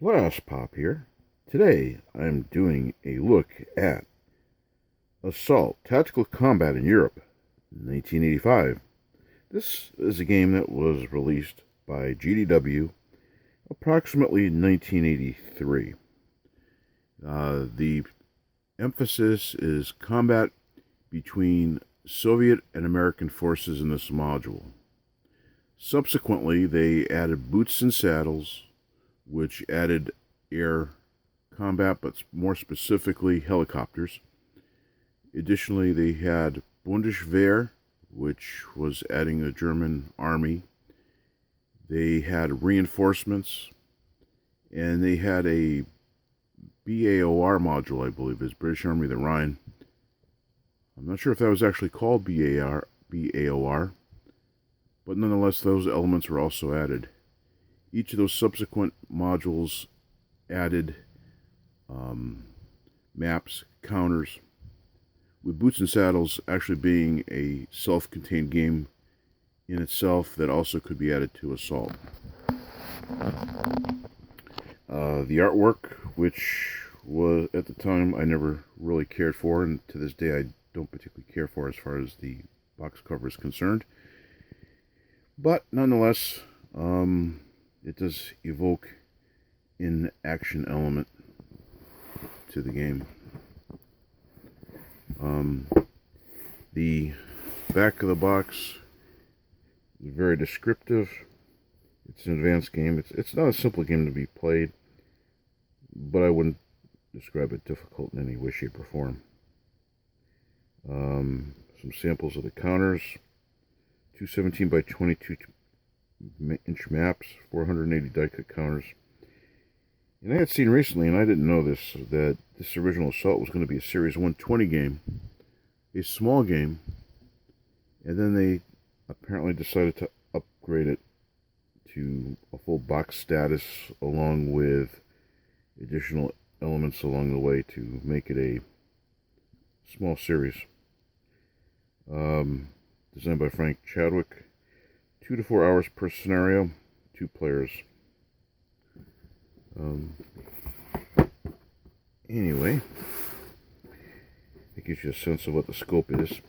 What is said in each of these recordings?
BlastPop here. Today I'm doing a look at Assault Tactical Combat in Europe, 1985. This is a game that was released by GDW approximately 1983. The emphasis is combat between Soviet and American forces in this module. Subsequently, they added boots and saddles, which added air combat, but more specifically helicopters. Additionally, they had Bundeswehr, which was adding a German army. They had reinforcements, and they had a BAOR module, I believe, is British Army of the Rhine. I'm not sure if that was actually called BAOR, but nonetheless, those elements were also added. Each of those subsequent modules added maps, counters, with Boots and Saddles actually being a self-contained game in itself that also could be added to Assault. The artwork, which was at the time I never really cared for, and to this day I don't particularly care for as far as the box cover is concerned, but nonetheless, it does evoke an action element to the game. The back of the box is very descriptive. It's an advanced game. It's not a simple game to be played, but I wouldn't describe it difficult in any way, shape, or form. Some samples of the counters. 217 by 22 inch maps, 480 die cut counters. And I had seen recently, and I didn't know this, that this original Assault was going to be a Series 120 game, a small game, and then they apparently decided to upgrade it to a full box status along with additional elements along the way to make it a small series. Designed by Frank Chadwick, 2 to 4 hours per scenario, 2 players. Anyway, it gives you a sense of what the scope is.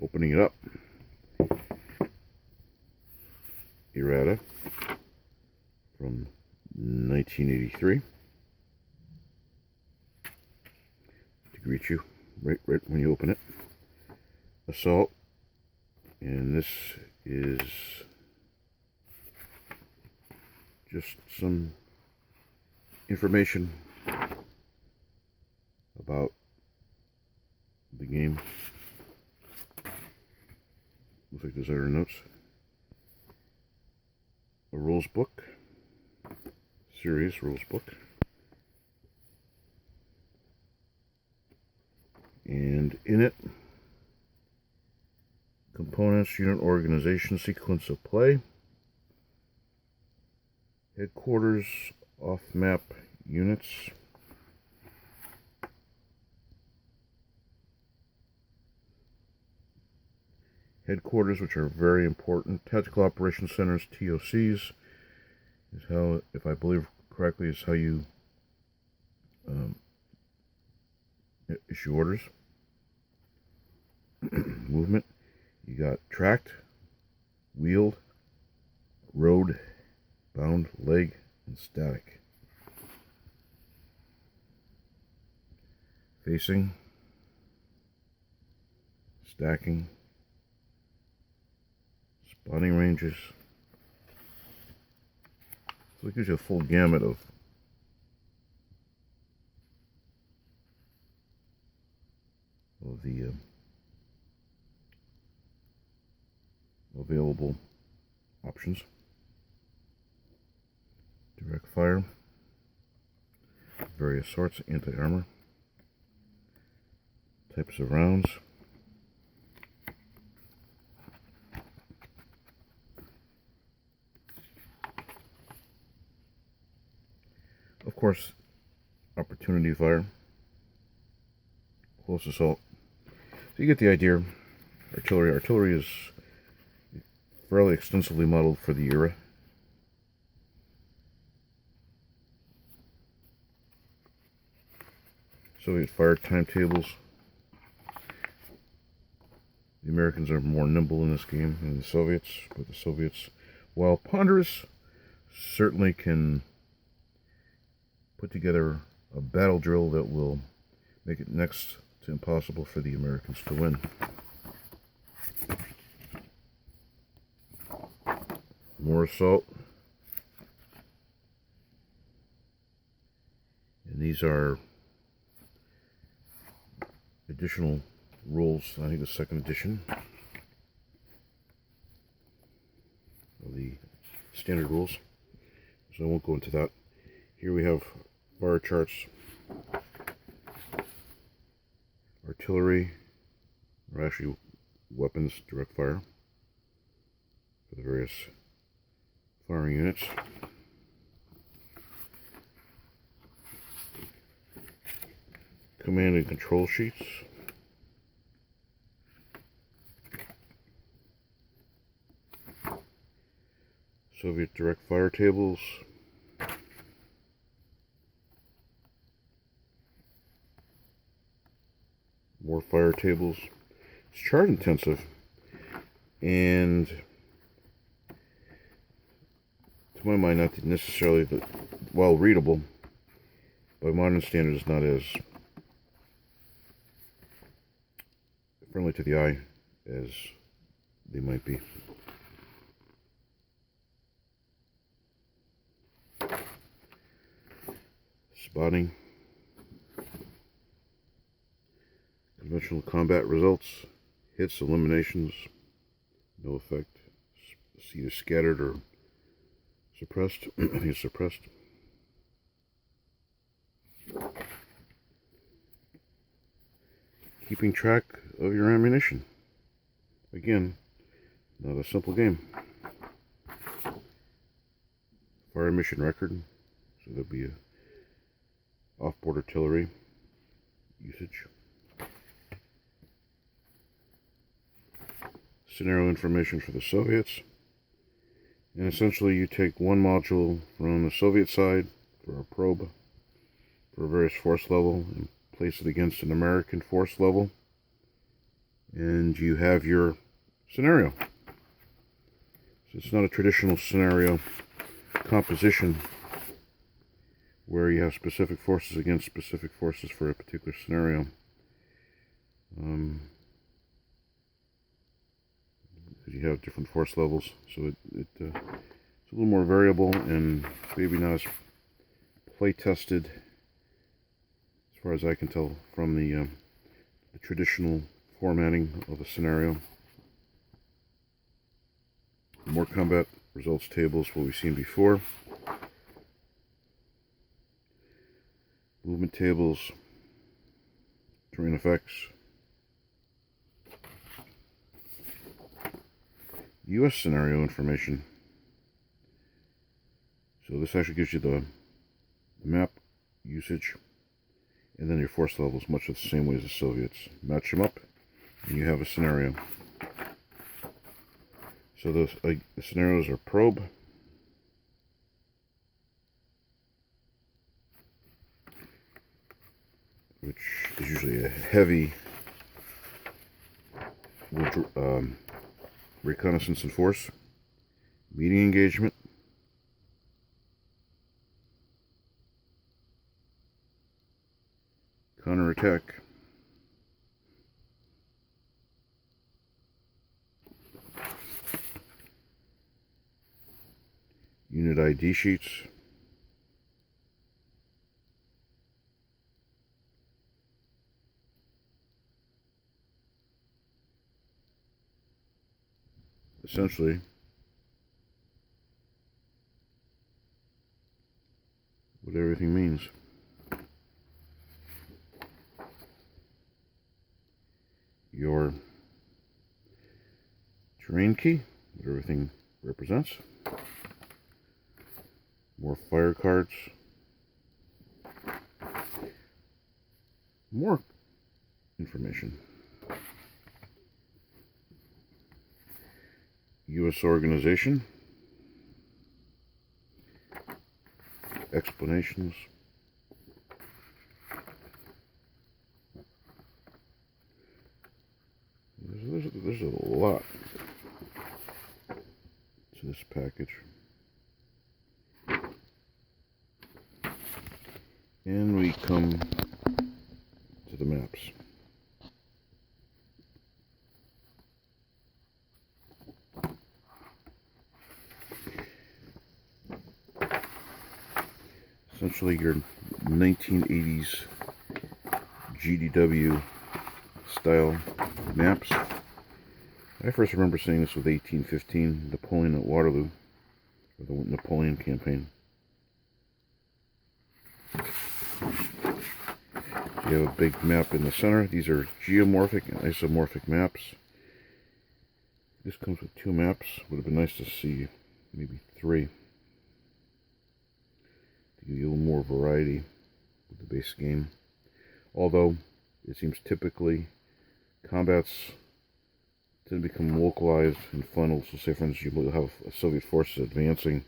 Opening it up, errata from 1983 to greet you right when you open it. Assault, and this is just some information about the game. Looks like there's other notes. A rules book, serious rules book, and in it, components, unit organization, sequence of play, headquarters, off-map units, headquarters, which are very important, tactical operations centers, TOCs, is how, if I believe correctly, is how you issue orders. Movement. You got tracked, wheeled, road, bound, leg, and static. Facing, stacking, spotting ranges. So it gives you a full gamut of the available options. Direct fire, various sorts, anti-armor, types of rounds, of course, opportunity fire, close assault. So you get the idea. Artillery is fairly extensively modeled for the era. Soviet fire timetables. The Americans are more nimble in this game than the Soviets, but the Soviets, while ponderous, certainly can put together a battle drill that will make it next to impossible for the Americans to win. More assault. And these are additional rules, I think the second edition of the standard rules, so I won't go into that. Here we have fire charts, artillery, or actually weapons, direct fire, for the various firing units. Command and control sheets. Soviet direct fire tables. More fire tables. It's chart intensive and to my mind not necessarily well readable. By modern standards, not as friendly to the eye as they might be. Spotting. Conventional combat results. Hits, eliminations. No effect. It's either scattered or suppressed. I think it's suppressed. Keeping track of your ammunition. Again, not a simple game. Fire mission record. So there'll be a off-board artillery usage. Scenario information for the Soviets. And essentially you take one module from the Soviet side for a probe for a various force level and place it against an American force level, and you have your scenario. So it's not a traditional scenario composition where you have specific forces against specific forces for a particular scenario. You have different force levels, so it's a little more variable and maybe not as play tested, as far as I can tell, from the traditional formatting of the scenario. More combat results tables, what we've seen before. Movement tables, terrain effects. U.S. scenario information. So this actually gives you the map usage and then your force levels, much the same way as the Soviets. Match them up and you have a scenario. So the scenarios are probe, which is usually a heavy reconnaissance and force, meeting engagement, counterattack, unit ID sheets, essentially what everything means. Your terrain key, what everything represents. More fire cards. More information. U.S. organization. Explanations. There's a lot to this package. And we come to the maps. Essentially your 1980s GDW style maps. I first remember seeing this with 1815, Napoleon at Waterloo, or the Napoleon campaign. You have a big map in the center. These are geomorphic and isomorphic maps. This comes with 2 maps. Would have been nice to see maybe 3 to give you a little more variety with the base game. Although it seems typically combats tend to become localized and funneled. So say for instance you'll have Soviet forces advancing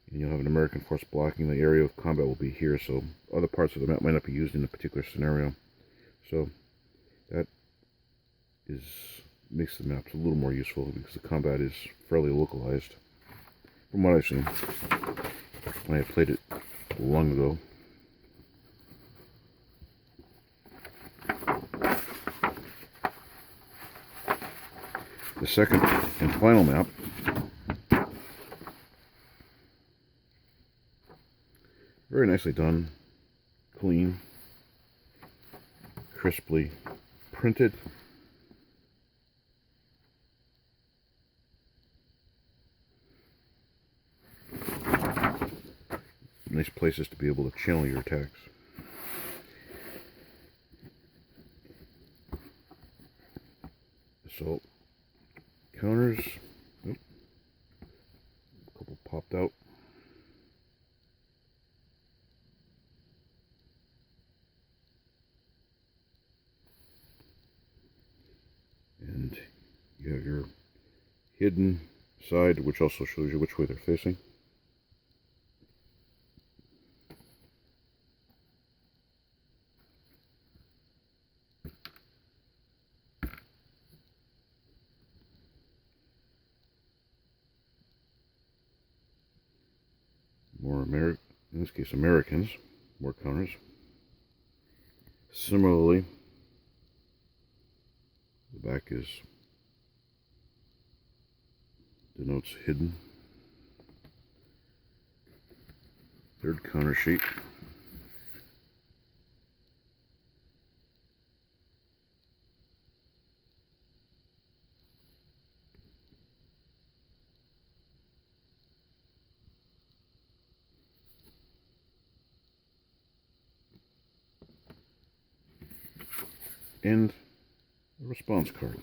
and you'll have an American force blocking. The area of combat will be here, so other parts of the map might not be used in a particular scenario. So that makes the maps a little more useful because the combat is fairly localized from what I've seen when I played it long ago. The second and final map very nicely done, clean, crisply printed. Nice places to be able to channel your attacks. Assault counters. Oop. A couple popped out. And you have your hidden side, which also shows you which way they're facing. In this case Americans, more counters. Similarly, the back denotes hidden. Third counter sheet. And a response card.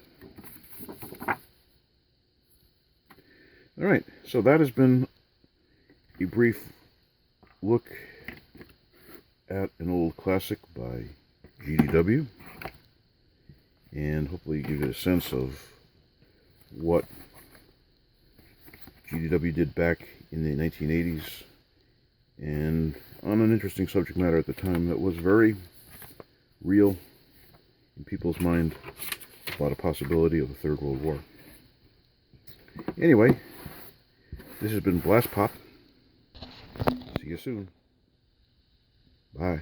Alright, so that has been a brief look at an old classic by GDW, and hopefully give you a sense of what GDW did back in the 1980s, and on an interesting subject matter at the time that was very real in people's mind about a possibility of a Third World War. Anyway, this has been BlastPop. See you soon. Bye.